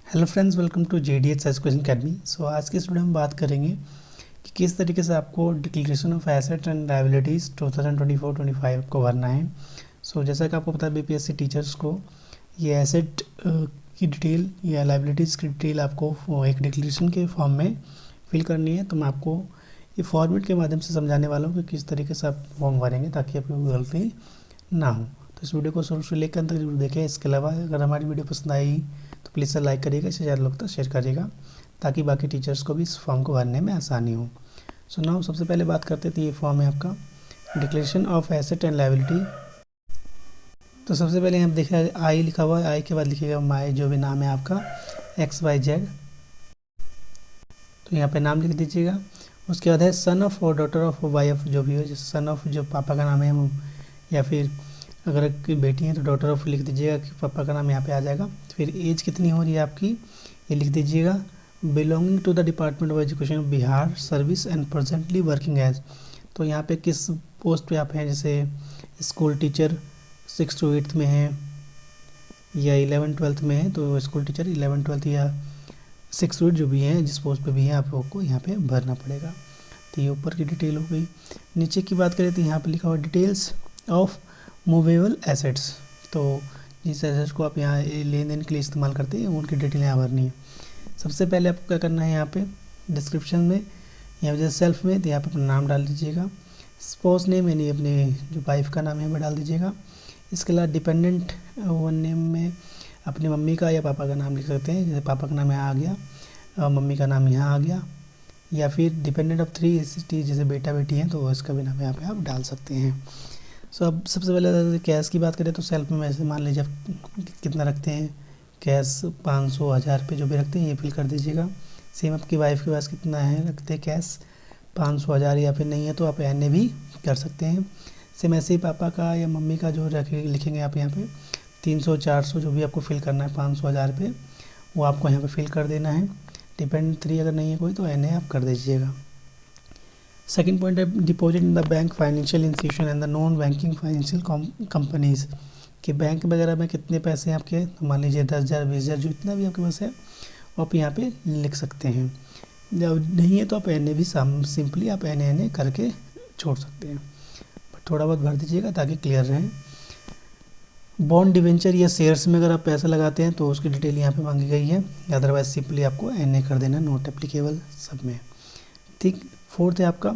Hello friends, welcome to JDH education academy. So आज के studio में बात करेंगे कि किस तरीके से आपको declaration of asset and liabilities 2024-25 को भरना है। सो जैसा कि आपको पता है BPSC टीचर्स को ये एसेट की डिटेल या लायबिलिटीज़ की डिटेल आपको एक डिक्लेरेशन के फॉर्म में फिल करनी है। तो मैं आपको ये फॉर्मेट के माध्यम से समझाने वाला हूँ कि किस तरीके से आप फॉर्म भरेंगे ताकि आपकी कोई गलती ना हो। तो इस वीडियो को शुरू से लेकर अंत तक जरूर देखें। इसके अलावा अगर हमारी वीडियो पसंद आई तो प्लीज़ सर लाइक करिएगा, इसे ज़्यादा लोग तक शेयर करिएगा ताकि बाकी टीचर्स को भी इस फॉर्म को भरने में आसानी हो। सो नाउ सबसे पहले बात करते थे, ये फॉर्म है आपका declaration of asset and liability. तो सबसे पहले यहाँ देखा आई लिखा हुआ है, आई के बाद लिखिएगा माई, जो भी नाम है आपका XYZ, तो यहाँ पे नाम लिख दीजिएगा। उसके बाद है सन ऑफ और डॉटर ऑफ वाइफ, जो भी हो, जैसे सन ऑफ जो पापा का नाम है, या फिर अगर कोई बेटी है तो डॉटर ऑफ लिख दीजिएगा कि पापा का नाम यहाँ पे आ जाएगा। फिर एज कितनी हो रही है आपकी ये लिख दीजिएगा। Belonging to the department of education Bihar service and presently working as, तो यहाँ पे किस पोस्ट पे आप हैं, जैसे स्कूल टीचर 6 to 8 में है या 11-12 में है, तो स्कूल टीचर 11-12 या 6 to 8 जो भी हैं, जिस पोस्ट पे भी है आप लोग को यहाँ पे भरना पड़ेगा। तो ये ऊपर की डिटेल हो गई। नीचे की बात करें तो यहाँ पे लिखा हुआ डिटेल्स ऑफ मूवेबल एसेट्स, तो जिस एसेट्स को आप यहाँ लेन देन के लिए इस्तेमाल करते हैं उनकी डिटेल यहाँ भरनी है। सबसे पहले आपको क्या करना है, यहाँ पे डिस्क्रिप्शन में यहाँ जैसे सेल्फ में, तो यहाँ पे अपना नाम डाल दीजिएगा। स्पाउस नेम यानी अपने जो वाइफ का नाम है वो डाल दीजिएगा। इसके अलावा डिपेंडेंट वन नेम में अपनी मम्मी का या पापा का नाम लिख सकते हैं, जैसे पापा का नाम यहाँ आ गया और मम्मी का नाम यहाँ आ गया। या फिर डिपेंडेंट ऑफ 3 ST, जैसे बेटा बेटी हैं तो इसका भी नाम यहाँ पे आप डाल सकते हैं। सो अब सबसे पहले कैश की बात करें तो सेल्फ में वैसे मान लीजिए आप कितना रखते हैं, कैश 500, 1000 रुपये जो भी रखते हैं ये फिल कर दीजिएगा। सेम आपकी वाइफ के पास कितना है रखते हैं कैश 500, 1000, या फिर नहीं है तो आप एन भी कर सकते हैं। सेम ऐसे ही पापा का या मम्मी का जो लिखेंगे आप यहाँ पे 300, 400 जो भी आपको फिल करना है, 500, 1000 रुपये वो आपको यहाँ पे फिल कर देना है। डिपेंडेंट 3 अगर नहीं है कोई तो एन आप कर दीजिएगा। सेकेंड पॉइंट है deposit in the bank financial institution and the non banking financial companies, कि बैंक वगैरह में कितने पैसे हैं आपके, तो मान लीजिए 10,000, 20,000 जो इतना भी आपके पास है वो आप यहाँ पे लिख सकते हैं। जब नहीं है तो आप एन भी सिंपली आप एन करके छोड़ सकते हैं, बट थोड़ा बहुत भर दीजिएगा ताकि क्लियर रहे। बॉन्ड डिवेंचर या शेयर्स में अगर आप पैसा लगाते हैं तो उसकी डिटेल यहाँ पे मांगी गई है, अदरवाइज सिंपली आपको एन कर देना, नॉट एप्लीकेबल सब में। ठीक। फोर्थ है आपका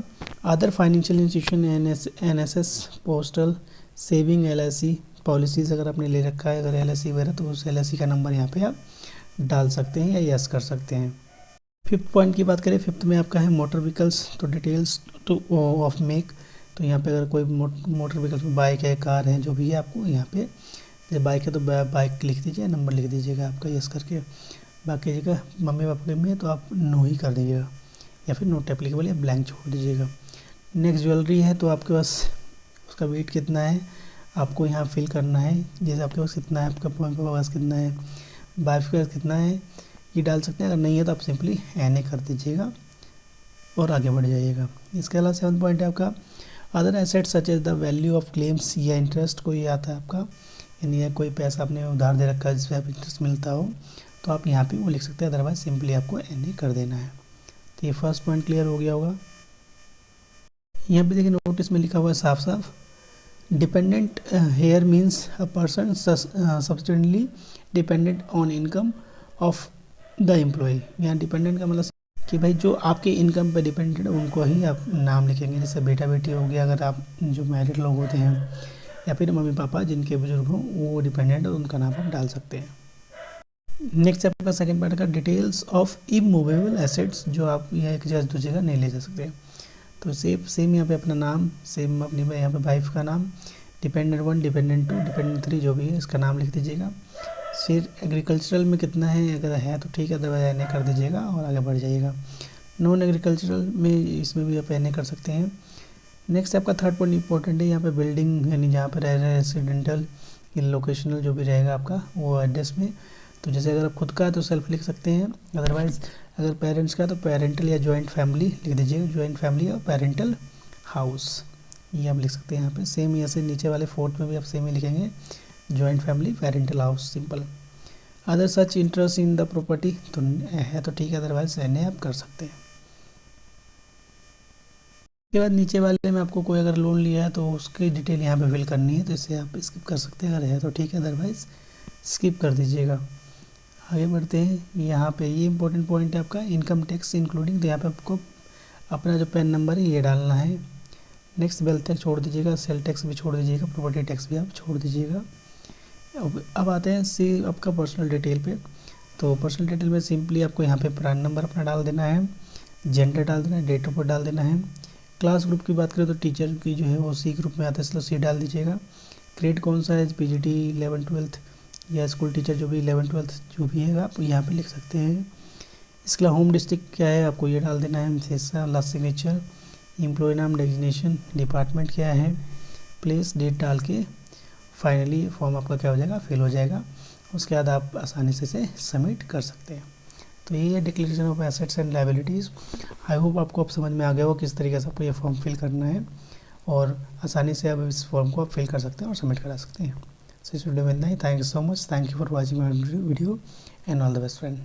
other financial institution NSS postal saving LIC policies अगर आपने ले रखा है, अगर LIC वगैरह, तो उस LIC का नंबर यहाँ पे आप डाल सकते हैं या यस कर सकते हैं। फिफ्थ पॉइंट की बात करें, फिफ्थ में आपका है मोटर व्हीकल्स, तो डिटेल्स टू ऑफ मेक, तो यहाँ पे अगर कोई मोटर व्हीकल्स में बाइक है, कार है, जो भी है आपको यहाँ पे, जैसे बाइक है तो बाइक लिख दीजिए, नंबर लिख दीजिएगा आपका यस करके। बाकी जगह मम्मी पापा में तो आप नो ही कर दीजिएगा या फिर नोट एप्लीकेबल या ब्लैंक छोड़ दीजिएगा। नेक्स्ट ज्वेलरी है तो आपके पास उसका वेट कितना है आपको यहाँ फिल करना है, जैसे आपके पास कितना है, आपका पापा के पास कितना है, वाइफ के पास कितना है ये डाल सकते हैं। अगर नहीं है तो आप सिंपली एन कर दीजिएगा और आगे बढ़ जाइएगा। इसके अलावा 7th पॉइंट है आपका other assets such as the value of claims या इंटरेस्ट, कोई आता है आपका, यानी कोई पैसा आपने उधार दे रखा है जिस पर आप इंटरेस्ट मिलता हो तो आप यहाँ पे वो लिख सकते हैं, अदरवाइज सिंपली आपको एन कर देना है। तो ये फर्स्ट पॉइंट क्लियर हो गया होगा। यहाँ पे देखिए नोटिस में लिखा हुआ है साफ साफ, dependent here means a person substantially dependent on income of the employ. यहाँ डिपेंडेंट का मतलब कि भाई जो आपके इनकम पे डिपेंडेंट है उनको ही आप नाम लिखेंगे, जैसे बेटा बेटी हो गया, अगर आप जो मैरिड लोग होते हैं, या फिर मम्मी पापा जिनके बुजुर्ग हों वो डिपेंडेंट है, उनका नाम आप डाल सकते हैं। नेक्स्ट आपका सेकंड पार्ट का डिटेल्स ऑफ इमूवेबल एसेट्स, जो आप यहाँ एक जगह दूसरी जगह नहीं ले जा सकते, तो सेम यहाँ पे अपना नाम, सेम अपनी यहाँ पे वाइफ का नाम, डिपेंडेंट 1, डिपेंडेंट 2, डिपेंडेंट 3 जो भी है इसका नाम लिख दीजिएगा। फिर एग्रीकल्चरल में कितना है, अगर है तो ठीक है, अदरवाइज एन कर दीजिएगा और आगे बढ़ जाइएगा। नॉन एग्रीकल्चरल में इसमें भी आप एन कर सकते हैं। नेक्स्ट आपका थर्ड पॉइंट इंपॉर्टेंट है, यहाँ पे बिल्डिंग यानी जहाँ पे रह रहे हैं रेसिडेंटल या लोकेशनल जो भी रहेगा आपका वो एड्रेस में, तो जैसे अगर आप खुद का है तो सेल्फ लिख सकते हैं, अदरवाइज अगर पेरेंट्स का तो पेरेंटल या जॉइंट फैमिली लिख दीजिएगा, जॉइंट फैमिली और पेरेंटल हाउस ये आप लिख सकते हैं यहाँ पे। सेम ऐसे नीचे वाले फोर्थ में भी आप सेम ही लिखेंगे, joint family parental house simple. Other such interest in the property तो है तो ठीक है, अदरवाइज नहीं आप कर सकते हैं। उसके बाद नीचे वाले में आपको कोई अगर लोन लिया है तो उसकी डिटेल यहाँ पे फिल करनी है, तो इसे आप स्किप कर सकते हैं, अगर है तो ठीक है, अदरवाइज स्किप कर दीजिएगा। आगे बढ़ते हैं। यहाँ पे ये इंपॉर्टेंट पॉइंट है आपका इनकम टैक्स इंक्लूडिंग, तो यहाँ पे आपको अपना जो पैन नंबर है ये डालना है। नेक्स्ट वेल्थ टैक्स छोड़ दीजिएगा, सेल टैक्स भी छोड़ दीजिएगा, प्रॉपर्टी टैक्स भी आप छोड़ दीजिएगा। अब आते हैं सी आपका पर्सनल डिटेल पे। तो पर्सनल डिटेल में सिंपली आपको यहाँ पे प्रान नंबर अपना डाल देना है, जेंडर डाल देना है, डेट ऑफ बर्थ डाल देना है। क्लास ग्रुप की बात करें तो टीचर की जो है वो सी ग्रुप में आता है, इसलिए सी डाल दीजिएगा। ग्रेड कौन सा है, पीजीटी 11 12 या स्कूल टीचर जो भी 11 12 जो भी है आप यहाँ पे लिख सकते हैं। इसके अलावा होम डिस्ट्रिक्ट क्या है आपको ये डाल देना है। लास्ट सिग्नेचर, एम्प्लॉय नाम, डेजिग्नेशन, डिपार्टमेंट क्या है, प्लेस, डेट डाल के फाइनली फॉर्म आपका क्या हो जाएगा, फिल हो जाएगा। उसके बाद आप आसानी से इसे सबमिट कर सकते हैं। तो ये है declaration of assets and liabilities. I hope आपको अब समझ में आ गया हो किस तरीके से आपको ये फॉर्म फिल करना है, और आसानी से आप इस फॉर्म को आप फिल कर सकते हैं और सबमिट करा सकते हैं। सो इस वीडियो में इतना ही। Thank you so much, thank you for watching my video and all the best friend.